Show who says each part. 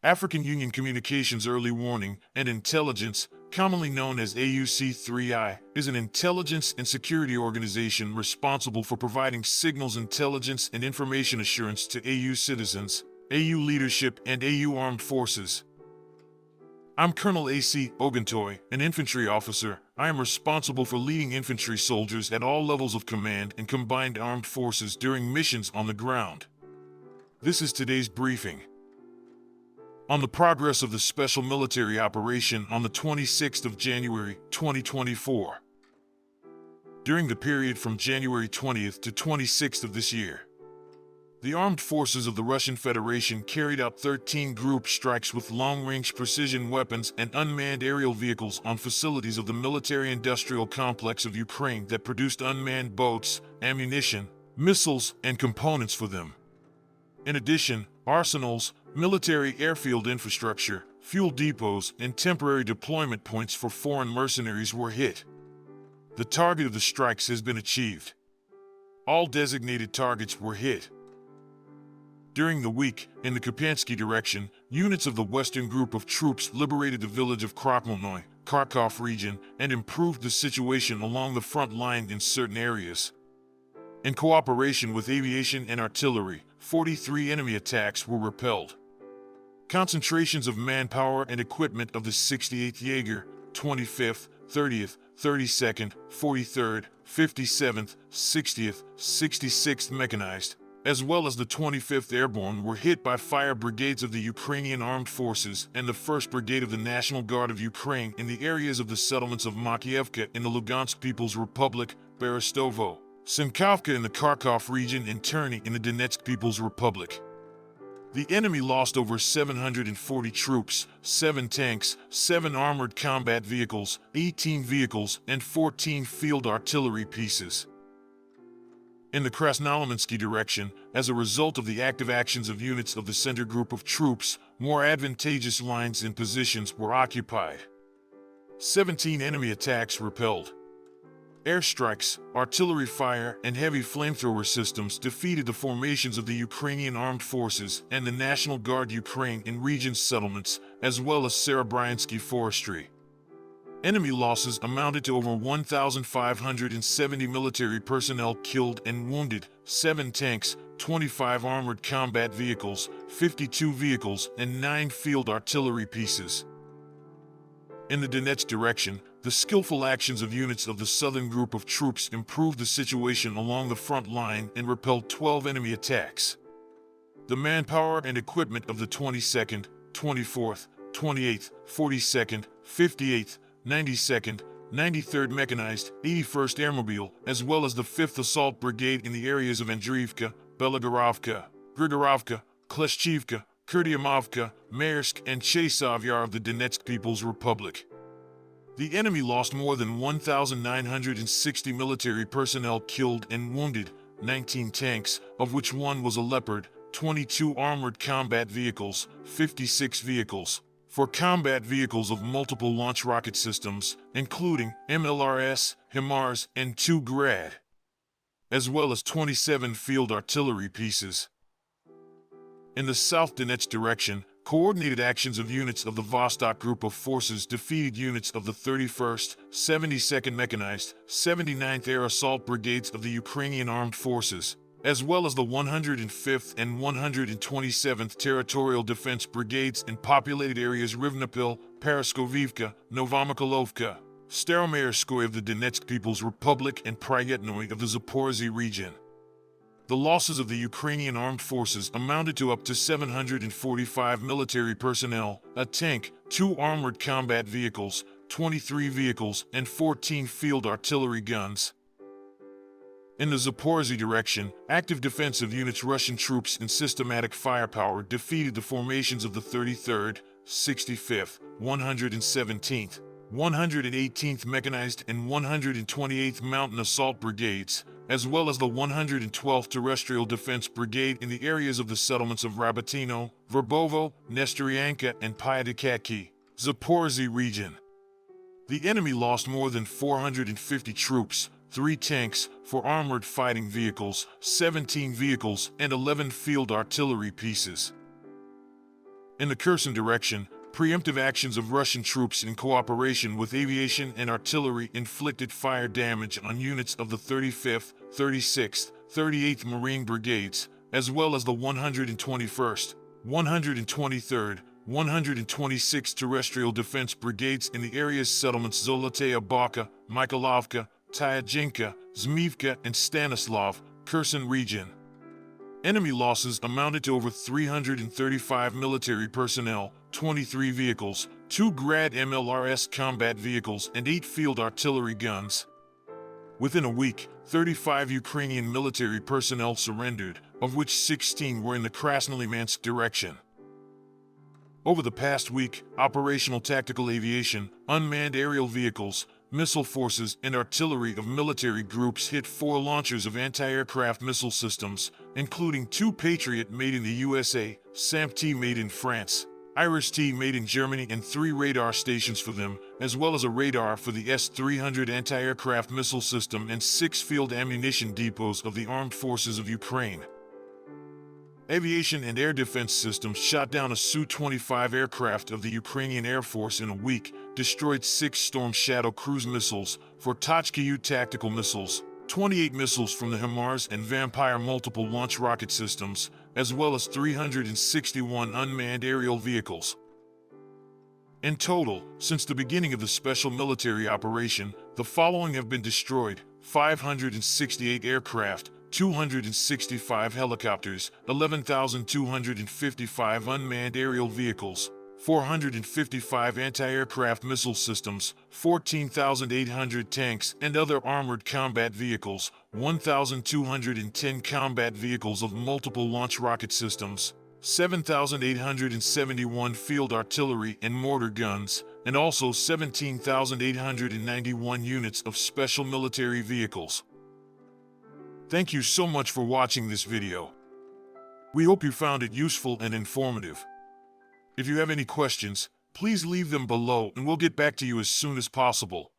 Speaker 1: African Union Communications Early Warning and Intelligence, commonly known as AUC3I, is an intelligence and security organization responsible for providing signals intelligence and information assurance to AU citizens, AU leadership, and AU armed forces. I'm Colonel A.C. Oguntoye, an infantry officer. I am responsible for leading infantry soldiers at all levels of command and combined armed forces during missions on the ground. This is today's briefing. On the progress of the special military operation on the 26th of January, 2024. During the period from January 20th to 26th of this year, the armed forces of the Russian Federation carried out 13 group strikes with long-range precision weapons and unmanned aerial vehicles on facilities of the military-industrial complex of Ukraine that produced unmanned boats, ammunition, missiles, and components for them. In addition, arsenals, military airfield infrastructure, fuel depots, and temporary deployment points for foreign mercenaries were hit. The target of the strikes has been achieved. All designated targets were hit. During the week, in the Kupianski direction, units of the Western Group of troops liberated the village of Oguntoye, Kharkov region, and improved the situation along the front line in certain areas. In cooperation with aviation and artillery, 43 enemy attacks were repelled. Concentrations of manpower and equipment of the 68th Jaeger, 25th, 30th, 32nd, 43rd, 57th, 60th, 66th Mechanized, as well as the 25th Airborne were hit by fire brigades of the Ukrainian Armed Forces and the 1st Brigade of the National Guard of Ukraine in the areas of the settlements of Makiivka in the Lugansk People's Republic, Berestovo, Sinkovka in the Kharkov region, and Terny in the Donetsk People's Republic. The enemy lost over 740 troops, 7 tanks, 7 armored combat vehicles, 18 vehicles, and 14 field artillery pieces. In the Krasnolomensky direction, as a result of the active actions of units of the center group of troops, more advantageous lines and positions were occupied. 17 enemy attacks repelled. Airstrikes, artillery fire, and heavy flamethrower systems defeated the formations of the Ukrainian Armed Forces and the National Guard Ukraine in region settlements, as well as Serebryansky Forestry. Enemy losses amounted to over 1,570 military personnel killed and wounded, 7 tanks, 25 armored combat vehicles, 52 vehicles, and 9 field artillery pieces. In the Donetsk direction, the skillful actions of units of the Southern Group of troops improved the situation along the front line and repelled 12 enemy attacks. The manpower and equipment of the 22nd, 24th, 28th, 42nd, 58th, 92nd, 93rd Mechanized, 81st Airmobile, as well as the 5th Assault Brigade in the areas of Andriivka, Belagorovka, Grigorovka, Kleshchivka, Kurdiamovka, Maersk, and Chasov Yar of the Donetsk People's Republic. The enemy lost more than 1,960 military personnel killed and wounded, 19 tanks, of which 1 was a Leopard, 22 armored combat vehicles, 56 vehicles, 4 combat vehicles of multiple launch rocket systems, including MLRS, HIMARS, and 2 Grad, as well as 27 field artillery pieces. In the South Donetsk direction, coordinated actions of units of the Vostok Group of Forces defeated units of the 31st, 72nd Mechanized, 79th Air Assault Brigades of the Ukrainian Armed Forces, as well as the 105th and 127th Territorial Defense Brigades in populated areas Rivnopil, Paraskovivka, Novomykolovka, Staromayerskoye of the Donetsk People's Republic, and Pryetnoye of the Zaporizhzhia region. The losses of the Ukrainian Armed Forces amounted to up to 745 military personnel, a tank, 2 armored combat vehicles, 23 vehicles, and 14 field artillery guns. In the Zaporizhzhia direction, active defensive units Russian troops in systematic firepower defeated the formations of the 33rd, 65th, 117th, 118th Mechanized, and 128th Mountain Assault Brigades, as well as the 112th Terrestrial Defense Brigade in the areas of the settlements of Rabatino, Verbovo, Nestoryanka, and Pyatikatki, Zaporizhzhia region. The enemy lost more than 450 troops, 3 tanks, 4 armored fighting vehicles, 17 vehicles, and 11 field artillery pieces. In the Kherson direction, preemptive actions of Russian troops in cooperation with aviation and artillery inflicted fire damage on units of the 35th, 36th, 38th Marine Brigades, as well as the 121st, 123rd, 126th Terrestrial Defense Brigades in the area's settlements Zoloteya Baka, Mikhailovka, Tyajinka, Zmivka, and Stanislav, Kherson region. Enemy losses amounted to over 335 military personnel, 23 vehicles, 2 Grad MLRS combat vehicles, and 8 field artillery guns. Within a week, 35 Ukrainian military personnel surrendered, of which 16 were in the Krasnolymansk direction. Over the past week, operational tactical aviation, unmanned aerial vehicles, missile forces, and artillery of military groups hit 4 launchers of anti-aircraft missile systems, including 2 Patriot made in the USA, SAMP-T made in France, IRIS-T made in Germany, and 3 radar stations for them, as well as a radar for the S-300 anti-aircraft missile system and 6 field ammunition depots of the armed forces of Ukraine. Aviation and air defense systems shot down a Su-25 aircraft of the Ukrainian Air Force in a week, destroyed 6 Storm Shadow cruise missiles, 4 Tochka-U tactical missiles, 28 missiles from the HIMARS and Vampire multiple launch rocket systems, as well as 361 unmanned aerial vehicles. In total, since the beginning of the special military operation, the following have been destroyed: 568 aircraft, 265 helicopters, 11,255 unmanned aerial vehicles, 455 anti-aircraft missile systems, 14,800 tanks and other armored combat vehicles, 1,210 combat vehicles of multiple launch rocket systems, 7,871 field artillery and mortar guns, and also 17,891 units of special military vehicles. Thank you so much for watching this video. We hope you found it useful and informative. If you have any questions, please leave them below and we'll get back to you as soon as possible.